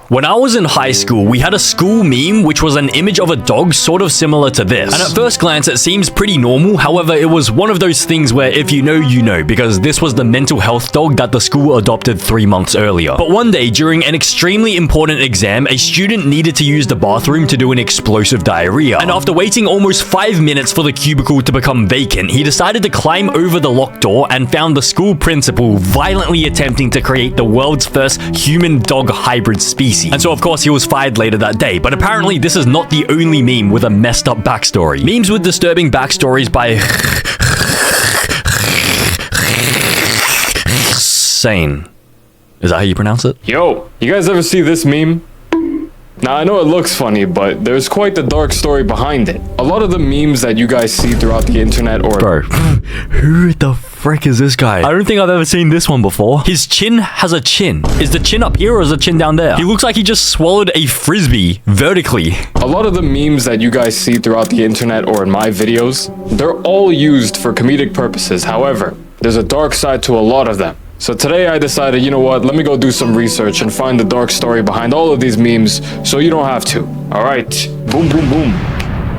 When I was in high school, we had a school meme which was an image of a dog sort of similar to this. And at first glance, it seems pretty normal. However, it was one of those things where if you know, you know, because this was the mental health dog that the school adopted 3 months earlier. But one day, during an extremely important exam, a student needed to use the bathroom to do an explosive diarrhea. And after waiting almost 5 minutes for the cubicle to become vacant, he decided to climb over the locked door and found the school principal violently attempting to create the world's first human-dog hybrid species. And so, of course, he was fired later that day. But apparently, this is not the only meme with a messed up backstory. Memes with disturbing backstories by Sane. Is that how you pronounce it? Yo, you guys ever see this meme? Now, I know it looks funny, but there's quite the dark story behind it. A lot of the memes that you guys see throughout the internet or... Bro, who the frick is this guy? I don't think I've ever seen this one before. His chin has a chin. Is the chin up here or is the chin down there? He looks like he just swallowed a frisbee vertically. A lot of the memes that you guys see throughout the internet or in my videos, they're all used for comedic purposes. However, there's a dark side to a lot of them. So today I decided, you know what, let me go do some research and find the dark story behind all of these memes so you don't have to. All right, boom, boom, boom.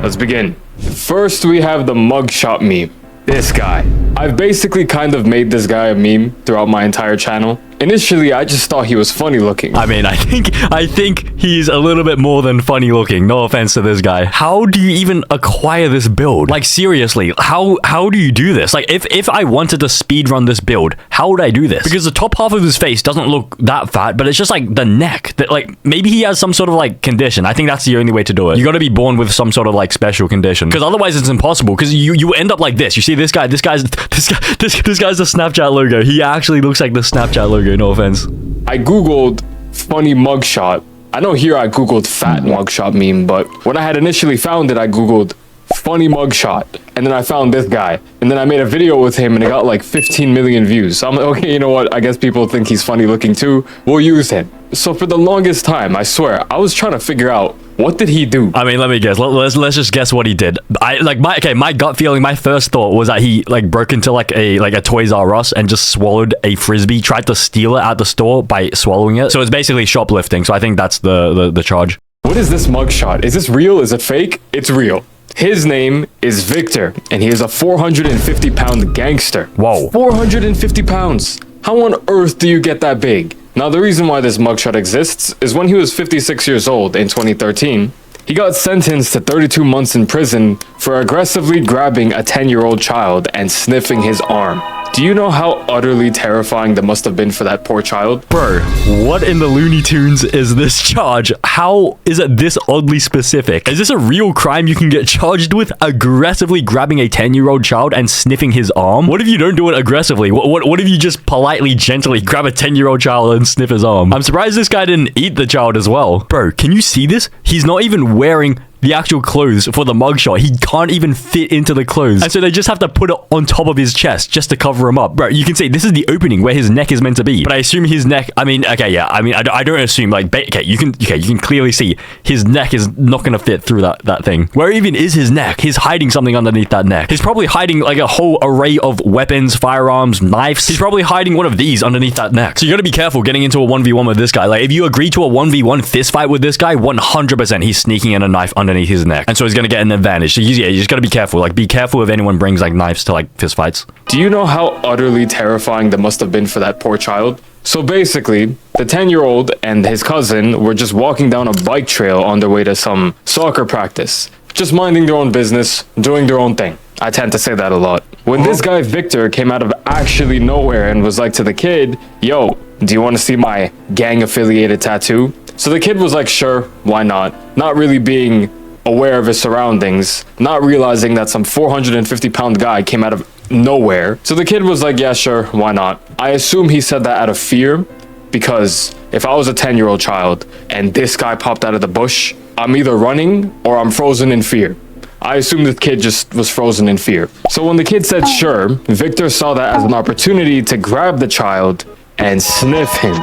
Let's begin. First, we have the mugshot meme. This guy. I've basically kind of made this guy a meme throughout my entire channel. Initially, I just thought he was funny looking. I mean, I think he's a little bit more than funny looking. No offense to this guy. How do you even acquire this build? Like, seriously, how do you do this? Like, if I wanted to speedrun this build, how would I do this? Because the top half of his face doesn't look that fat, but it's just like the neck. That, like, maybe he has some sort of like condition. I think that's the only way to do it. You got to be born with some sort of like special condition, because otherwise it's impossible. Because you end up like this. You see this guy. This guy's the Snapchat logo. He actually looks like the Snapchat logo. No offense. I googled funny mugshot. I know here I googled fat mugshot meme, but when I had initially found it, I googled funny mugshot, and then I found this guy, and then I made a video with him and it got like 15 million views. So I'm like, okay, you know what, I guess people think he's funny looking too, we'll use him. So for the longest time, I swear, I was trying to figure out, what did he do? I mean, let me guess. Let's just guess what he did. My gut feeling, my first thought was that he like broke into like a Toys R Us and just swallowed a frisbee, tried to steal it at the store by swallowing it. So it's basically shoplifting. So I think that's the charge. What is this mugshot? Is this real? Is it fake? It's real. His name is Victor, and he is a 450-pound gangster. Whoa. 450 pounds. How on earth do you get that big? Now, the reason why this mugshot exists is when he was 56 years old in 2013, he got sentenced to 32 months in prison for aggressively grabbing a 10-year-old child and sniffing his arm. Do you know how utterly terrifying that must have been for that poor child? Bro, what in the Looney Tunes is this charge? How is it this oddly specific? Is this a real crime you can get charged with? Aggressively grabbing a 10-year-old child and sniffing his arm? What if you don't do it aggressively? What if you just politely, gently grab a 10-year-old child and sniff his arm? I'm surprised this guy didn't eat the child as well. Bro, can you see this? He's not even wearing the actual clothes for the mugshot. He can't even fit into the clothes. And so they just have to put it on top of his chest just to cover him up. Bro, you can see this is the opening where his neck is meant to be. But I assume his neck, I mean, okay, yeah. I mean, I don't assume, like, you can clearly see his neck is not going to fit through that thing. Where even is his neck? He's hiding something underneath that neck. He's probably hiding, like, a whole array of weapons, firearms, knives. He's probably hiding one of these underneath that neck. So you got to be careful getting into a 1v1 with this guy. Like, if you agree to a 1v1 fist fight with this guy, 100% he's sneaking in a knife underneath his neck. And so he's going to get an advantage. So you just got to be careful. Like, be careful if anyone brings, like, knives to, like, fist fights. Do you know how utterly terrifying that must have been for that poor child? So basically, the 10-year-old and his cousin were just walking down a bike trail on their way to some soccer practice. Just minding their own business, doing their own thing. I tend to say that a lot. When this guy Victor came out of actually nowhere and was like to the kid, yo, do you want to see my gang-affiliated tattoo? So the kid was like, sure, why not? Not really being aware of his surroundings, not realizing that some 450-pound guy came out of nowhere. So the kid was like, yeah, sure, why not? I assume he said that out of fear, because if I was a 10-year-old child and this guy popped out of the bush, I'm either running or I'm frozen in fear. I assume the kid just was frozen in fear. So when the kid said sure, Victor saw that as an opportunity to grab the child and sniff him.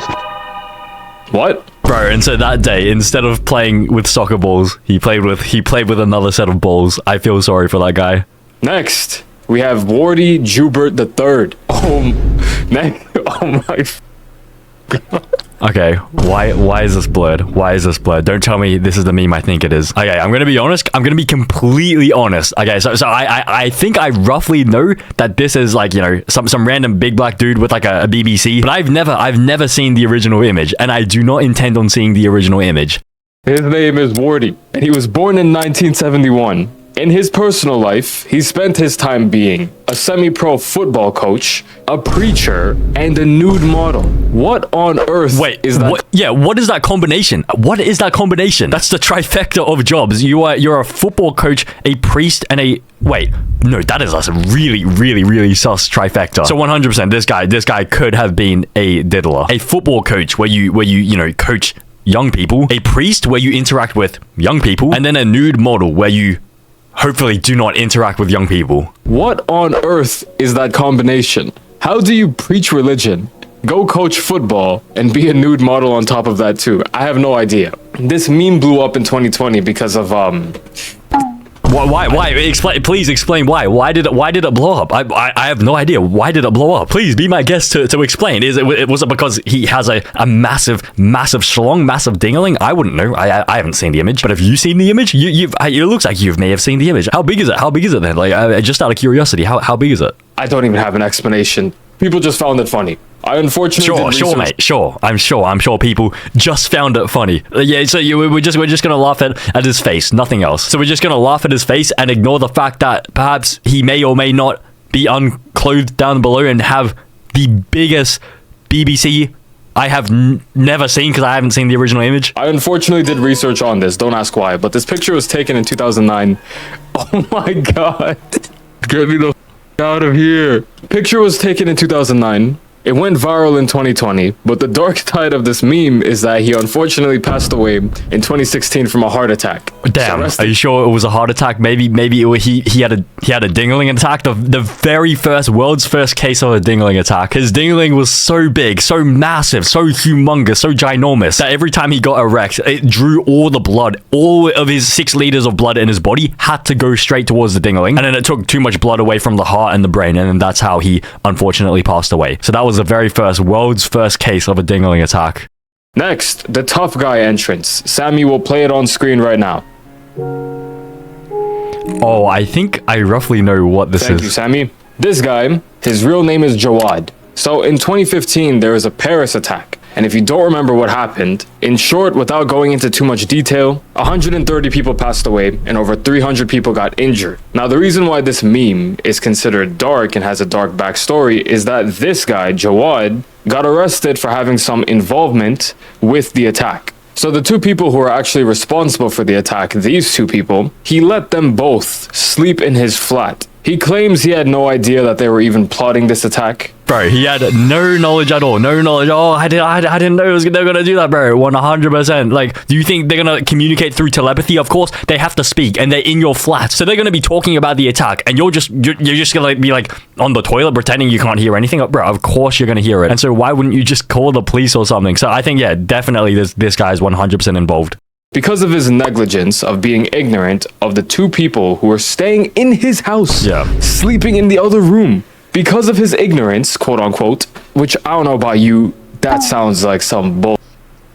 What? Bro, and so that day, instead of playing with soccer balls, he played with another set of balls. I feel sorry for that guy. Next, we have Wardy Joubert III. Oh my. Okay, why is this blurred? Why is this blurred? Don't tell me this is the meme I think it is. Okay, I'm gonna be honest. I'm gonna be completely honest. Okay, so I think I roughly know that this is like, you know, some random big black dude with like a BBC, but I've never seen the original image, and I do not intend on seeing the original image. His name is Wardy, and he was born in 1971. In his personal life, he spent his time being a semi-pro football coach, a preacher, and a nude model. What on earth is that? What is that combination? What is that combination? That's the trifecta of jobs. You're a football coach, a priest, and a... Wait, no, that is a really sus trifecta. So 100%, this guy could have been a diddler. A football coach where you know, coach young people, a priest where you interact with young people, and then a nude model where you hopefully do not interact with young people. What on earth is that combination? How do you preach religion, go coach football, and be a nude model on top of that too? I have no idea. This meme blew up in 2020 because of Why? Please explain why. Why did it blow up? I have no idea. Why did it blow up? Please be my guest to explain. Was it because he has a massive schlong, massive dingling? I wouldn't know. I haven't seen the image. But have you seen the image? It looks like you may have seen the image. How big is it? How big is it then? Like, just out of curiosity, how big is it? I don't even have an explanation. People just found it funny. I unfortunately sure, mate. Sure. I'm sure people just found it funny. Yeah. So we're just gonna laugh at his face, nothing else. So we're just gonna laugh at his face and ignore the fact that perhaps he may or may not be unclothed down below and have the biggest BBC I have never seen, because I haven't seen the original image. I unfortunately did research on this. Don't ask why, but this picture was taken in 2009. Oh my god! Get me the out of here. Picture was taken in 2009. It went viral in 2020, but the dark side of this meme is that he unfortunately passed away in 2016 from a heart attack. Damn, are you sure it was a heart attack? Maybe he had a dingling attack. The very world's first case of a dingling attack. His dingling was so big, so massive, so humongous, so ginormous that every time he got erect, it drew all the blood. All of his 6 liters of blood in his body had to go straight towards the dingling, and then it took too much blood away from the heart and the brain, and then that's how he unfortunately passed away. So that was the world's first case of a dingling attack. Next, the tough guy entrance. Sammy will play it on screen right now. Oh, I think I roughly know what this is. Thank you, Sammy. This guy, his real name is Jawad. So in 2015, there was a Paris attack. And if you don't remember what happened, in short, without going into too much detail, 130 people passed away and over 300 people got injured. Now, the reason why this meme is considered dark and has a dark backstory is that this guy, Jawad, got arrested for having some involvement with the attack. So the 2 people who are actually responsible for the attack, these 2 people, he let them both sleep in his flat. He claims he had no idea that they were even plotting this attack. Bro, he had no knowledge at all. No knowledge. Oh, I didn't know they're gonna do that, bro. 100%. Like, do you think they're gonna communicate through telepathy? Of course, they have to speak, and they're in your flat, so they're gonna be talking about the attack, and you're just gonna be like on the toilet pretending you can't hear anything. Bro, of course you're gonna hear it. And so why wouldn't you just call the police or something? So I think, yeah, definitely this guy is 100% involved. Because of his negligence of being ignorant of the 2 people who were staying in his house, sleeping in the other room. Because of his ignorance, quote unquote, which I don't know about you, that sounds like some bull.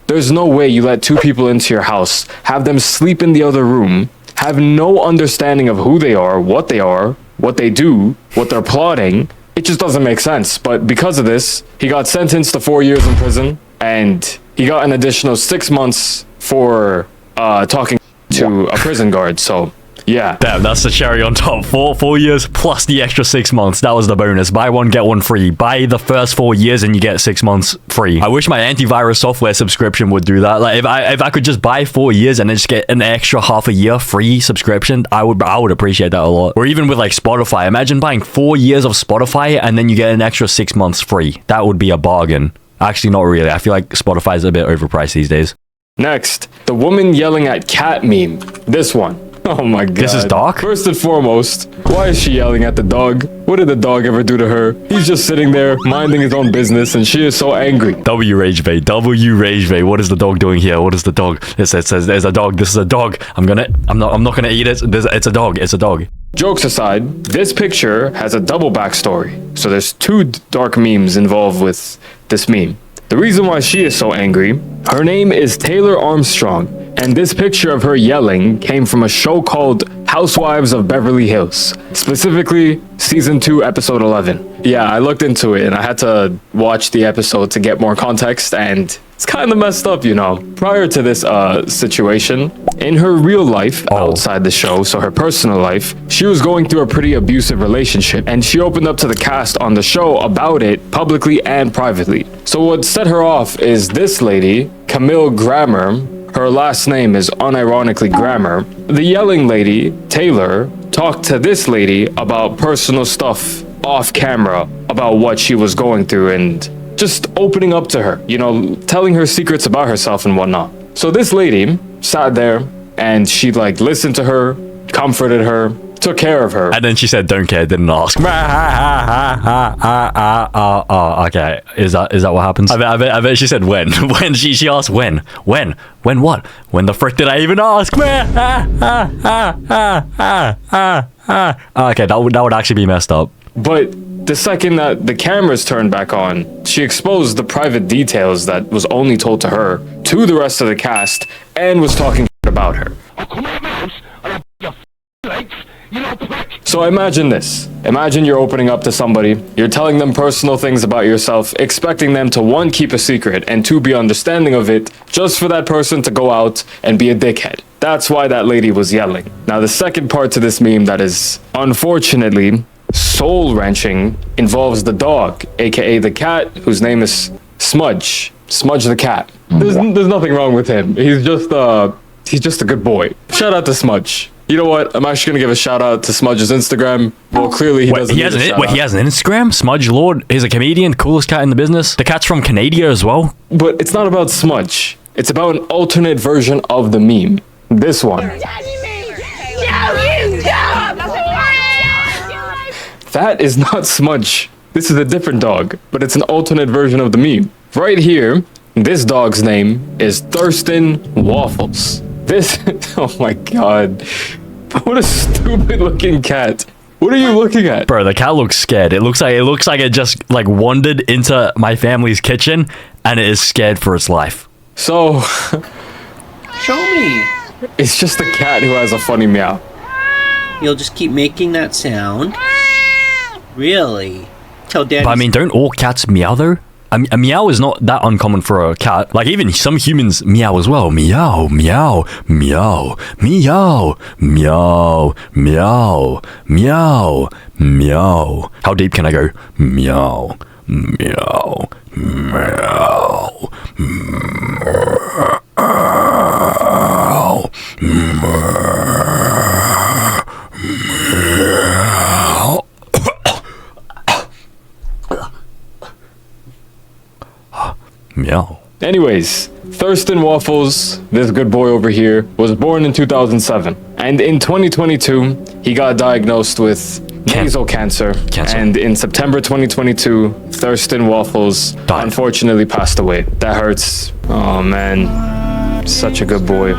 There's no way you let 2 people into your house, have them sleep in the other room, have no understanding of who they are, what they do, what they're plotting. It just doesn't make sense. But because of this, he got sentenced to 4 years in prison, and he got an additional 6 months for talking to a prison guard. So yeah, damn, that's the cherry on top. 4 years plus the extra 6 months. That was the bonus. Buy one get one free. Buy the first 4 years and you get 6 months free. I wish my antivirus software subscription would do that. Like, if I could just buy 4 years and then just get an extra half a year free subscription, I would appreciate that a lot. Or even with like Spotify, imagine buying 4 years of Spotify and then you get an extra 6 months free. That would be a bargain. Actually, not really. I feel like Spotify is a bit overpriced these days. Next, the woman yelling at cat meme. This one. Oh my god. This is dark? First and foremost, why is she yelling at the dog? What did the dog ever do to her? He's just sitting there, minding his own business, and she is so angry. W Rage Bay. What is the dog doing here? What is the dog? It says there's a dog. This is a dog. I'm not gonna eat it. It's a dog. It's a dog. Jokes aside, this picture has a double backstory. So there's 2 dark memes involved with this meme. The reason why she is so angry, her name is Taylor Armstrong, and this picture of her yelling came from a show called Housewives of Beverly Hills, specifically season 2, episode 11. Yeah, I looked into it and I had to watch the episode to get more context, and it's kind of messed up, you know. Prior to this situation, in her real life outside the show, so her personal life, she was going through a pretty abusive relationship, and she opened up to the cast on the show about it publicly and privately. So what set her off is this lady, Camille Grammer. Her last name is unironically Grammer. The yelling lady, Taylor, talked to this lady about personal stuff off camera, about what she was going through, and just opening up to her, you know, telling her secrets about herself and whatnot. So this lady sat there and she like listened to her, comforted her, took care of her. And then she said, don't care, didn't ask. Okay, is that what happens? I bet she said when. When she asked when. When what? When the frick did I even ask? Okay, that would actually be messed up. But the second that the cameras turned back on, she exposed the private details that was only told to her, to the rest of the cast, and was talking about her. So imagine this. Imagine you're opening up to somebody, you're telling them personal things about yourself, expecting them to 1, keep a secret, and 2, be understanding of it, just for that person to go out and be a dickhead. That's why that lady was yelling. Now the second part to this meme that is, unfortunately, soul-wrenching, involves the dog, aka the cat, whose name is Smudge. Smudge the cat. There's nothing wrong with him. He's just a good boy. Shout out to Smudge. You know what? I'm actually gonna give a shout out to Smudge's Instagram. Well, clearly he doesn't. He has an Instagram. Smudge Lord. He's a comedian, coolest cat in the business. The cat's from Canada as well. But it's not about Smudge. It's about an alternate version of the meme. This one. That is not Smudge. This is a different dog, but it's an alternate version of the meme. Right here, this dog's name is Thurston Waffles. This, oh my god. What a stupid looking cat. What are you looking at? Bro, the cat looks scared. It looks like it just like wandered into my family's kitchen and it is scared for its life. So, show me. It's just a cat who has a funny meow. You'll just keep making that sound? Really? Tell Daddy. But I mean, don't all cats meow though? A meow is not that uncommon for a cat. Like, even some humans meow as well. Meow, meow, meow, meow, meow, meow, meow, meow. How deep can I go? Meow, meow, meow, meow, meow. Anyways, Thurston Waffles, this good boy over here, was born in 2007. And in 2022, he got diagnosed with nasal cancer. And in September 2022, Thurston Waffles unfortunately passed away. That hurts. Oh man, such a good boy.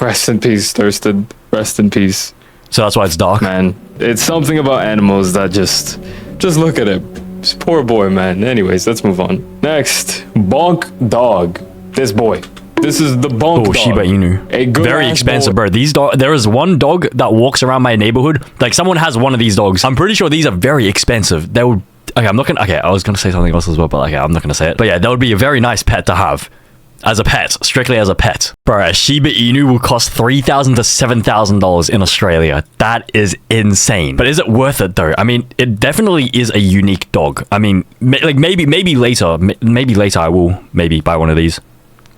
Rest in peace, Thurston. Rest in peace. So that's why it's dark? Man, it's something about animals that just look at it. This poor boy, man. Anyways, let's move on. Next, Bonk Dog. This boy. This is the Bonk Dog. Shiba Inu. A good very expensive bird. There is one dog that walks around my neighborhood. Like, someone has one of these dogs. I'm pretty sure these are very expensive. They would... Okay, I was gonna say something else as well, but okay, I'm not gonna say it. But yeah, that would be a very nice pet to have. As a pet. Strictly as a pet. Bro, a Shiba Inu will cost $3,000 to $7,000 in Australia. That is insane. But is it worth it though? I mean, it definitely is a unique dog. I mean, maybe later. Maybe later I will maybe buy one of these.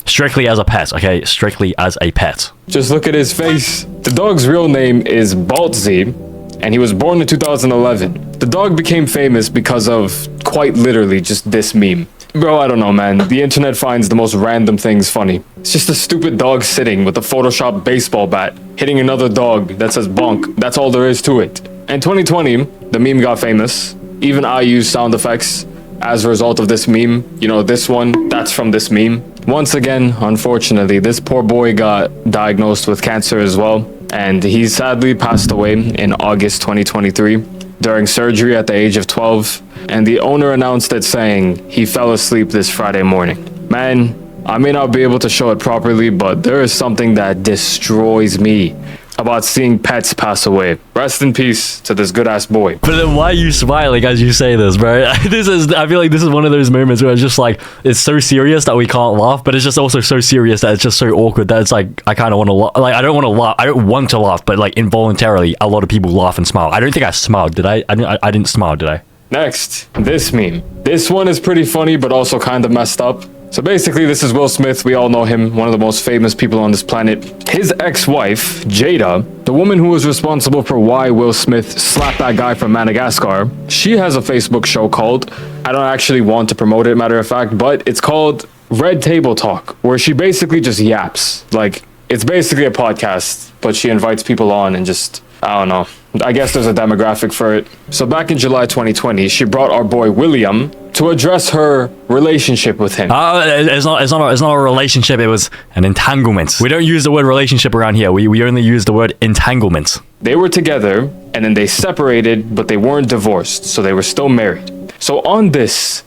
Strictly as a pet, okay? Strictly as a pet. Just look at his face. The dog's real name is Baltzy, and he was born in 2011. The dog became famous because of, quite literally, just this meme. Bro, I don't know, man. The internet finds the most random things funny. It's just a stupid dog sitting with a Photoshop baseball bat, hitting another dog that says bonk. That's all there is to it. In 2020, the meme got famous. Even I used sound effects as a result of this meme. You know, this one, that's from this meme. Once again, unfortunately, this poor boy got diagnosed with cancer as well. And he sadly passed away in August 2023. during surgery at the age of 12, and the owner announced it saying he fell asleep this Friday morning. Man, I may not be able to show it properly, but there is something that destroys me about seeing pets pass away. Rest in peace to this good-ass boy. But then why are you smiling as you say this, bro? I feel like this is one of those moments where it's just like, it's so serious that we can't laugh, but it's just also so serious that it's just so awkward that it's like, I kind of want to laugh. Like, I don't want to laugh. I don't want to laugh, but like involuntarily, a lot of people laugh and smile. I don't think I smiled, did I? I didn't smile, did I? Next, this meme. This one is pretty funny, but also kind of messed up. So basically, this is Will Smith. We all know him, one of the most famous people on this planet. His ex-wife, Jada, the woman who was responsible for why Will Smith slapped that guy from Madagascar, she has a Facebook show called, I don't actually want to promote it, matter of fact, but it's called Red Table Talk, where she basically just yaps. Like, it's basically a podcast, but she invites people on and just, I don't know. I guess there's a demographic for it. So back in July 2020, she brought our boy William to address her relationship with him. It's not a relationship. It was an entanglement. We don't use the word relationship around here. We only use the word entanglement. They were together, and then they separated, but they weren't divorced, so they were still married. So on this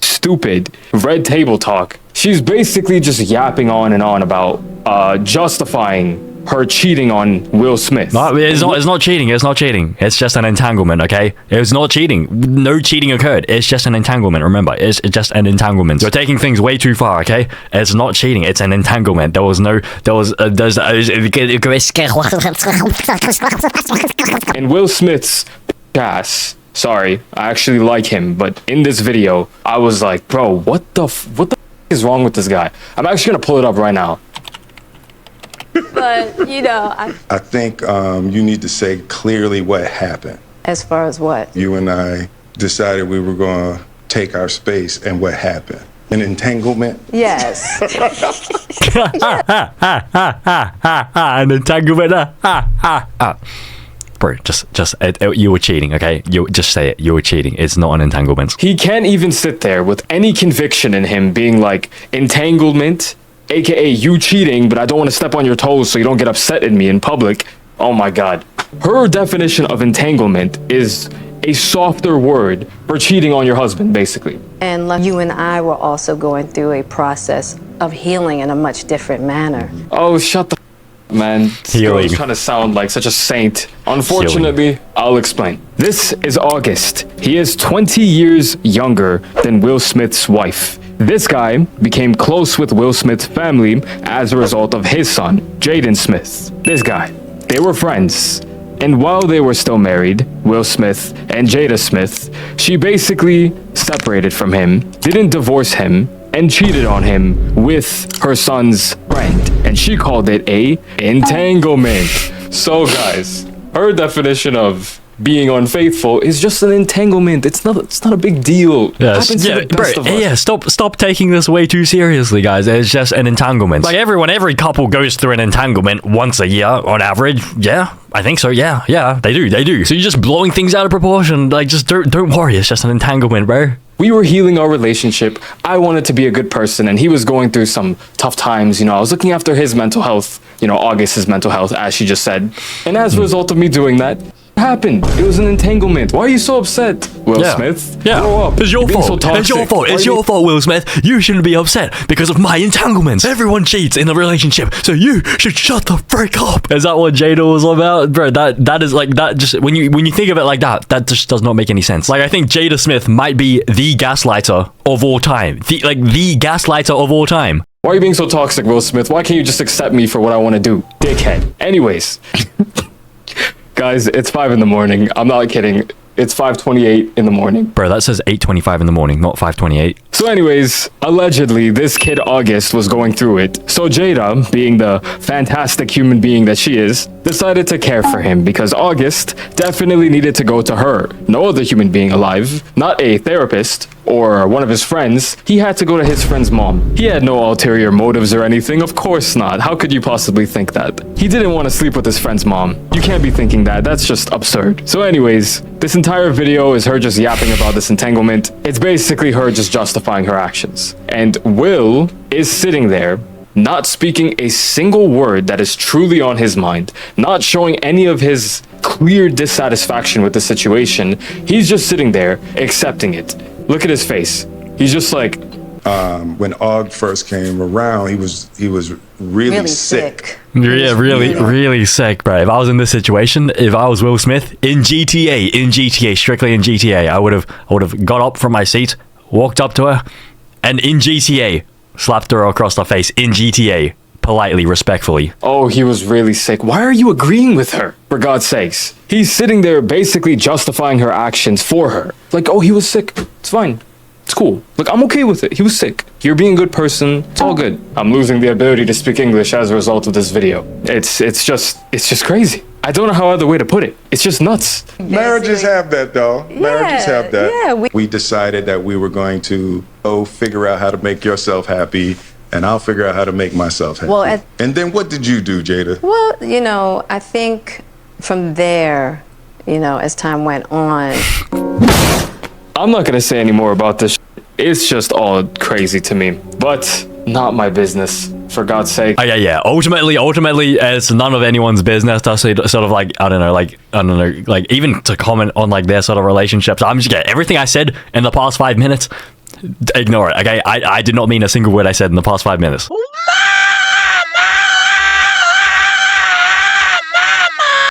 stupid Red Table Talk, she's basically just yapping on and on about justifying her cheating on Will Smith. No, it's not cheating. It's not cheating. It's just an entanglement, okay? It was not cheating. No cheating occurred. It's just an entanglement. Remember, it's just an entanglement. You're taking things way too far, okay? It's not cheating. It's an entanglement. And Will Smith's ass. Sorry, I actually like him, but in this video, I was like, bro, what the is wrong with this guy? I'm actually gonna pull it up right now. But, you know, I think you need to say clearly what happened. As far as what? You and I decided we were going to take our space, and what happened? An entanglement? Yes. An entanglement. Bro, you were cheating, okay? You just say it. You were cheating. It's not an entanglement. He can't even sit there with any conviction in him being like, entanglement, aka you cheating, but I don't want to step on your toes so you don't get upset at me in public. Oh my god. Her definition of entanglement is a softer word for cheating on your husband, basically. And you and I were also going through a process of healing in a much different manner. Oh, shut the man. Healing. Trying to sound like such a saint. Unfortunately, I'll explain. This is August. He is 20 years younger than Will Smith's wife. This guy became close with Will Smith's family as a result of his son, Jaden Smith. This guy. They were friends. And while they were still married, Will Smith and Jada Smith, she basically separated from him, didn't divorce him, and cheated on him with her son's friend. And she called it a entanglement. So guys, her definition of being unfaithful is just an entanglement. It's not a big deal. Yes. Stop taking this way too seriously, guys. It's just an entanglement. Like every couple goes through an entanglement once a year on average. Yeah, I think so. Yeah, they do. So you're just blowing things out of proportion. Like, just don't worry. It's just an entanglement, bro. We were healing our relationship. I wanted to be a good person, and he was going through some tough times. You know, I was looking after his mental health. You know, August's mental health, as she just said. And as a result of me doing that, happened. It was an entanglement. Why are you so upset, Will Smith? Yeah, grow up. It's your fault. It's your fault. It's your fault, Will Smith. You shouldn't be upset because of my entanglements. Everyone cheats in a relationship, so you should shut the frick up. Is that what Jada was about, bro? That is like that. Just when you think of it like that, that just does not make any sense. Like, I think Jada Smith might be the gaslighter of all time. The gaslighter of all time. Why are you being so toxic, Will Smith? Why can't you just accept me for what I want to do, dickhead? Anyways. Guys, it's 5 in the morning. I'm not kidding. It's 5:28 in the morning. Bro, that says 8:25 in the morning, not 5:28. So anyways, allegedly, this kid August was going through it. So Jada, being the fantastic human being that she is, decided to care for him because August definitely needed to go to her. No other human being alive, not a therapist or one of his friends. He had to go to his friend's mom. He had no ulterior motives or anything. Of course not. How could you possibly think that? He didn't want to sleep with his friend's mom. You can't be thinking that. That's just absurd. So anyways, this entire video is her just yapping about this entanglement. It's basically her just justifying her actions. And Will is sitting there, not speaking a single word that is truly on his mind, not showing any of his clear dissatisfaction with the situation. He's just sitting there accepting it. Look at his face. He's just like, when Og first came around, he was really sick. Yeah, really sick, bro. If I was in this situation, if I was Will Smith in GTA, strictly in GTA, I would have got up from my seat, walked up to her, and in GTA, slapped her across the face in GTA, politely, respectfully. oh, he was really sick. Why are you agreeing with her? For God's sakes. He's sitting there basically justifying her actions for her. Like, oh, he was sick. It's fine. It's cool. Like, I'm okay with it. He was sick. You're being a good person. It's all good. I'm losing the ability to speak English as a result of this video. It's just crazy. I don't know how other way to put it. It's just nuts. Marriages have that, though. Marriages have that. Yeah, we decided that we were going to figure out how to make yourself happy, and I'll figure out how to make myself happy. Well, and then what did you do, Jada? Well, I think from there, as time went on. I'm not gonna say any more about this. It's just all crazy to me. But not my business. For God's sake. Yeah. Ultimately, it's none of anyone's business to sort of like, I don't know, like even to comment on like their sort of relationships. I'm just getting everything I said in the past 5 minutes. Ignore it, okay? I did not mean a single word I said in the past 5 minutes.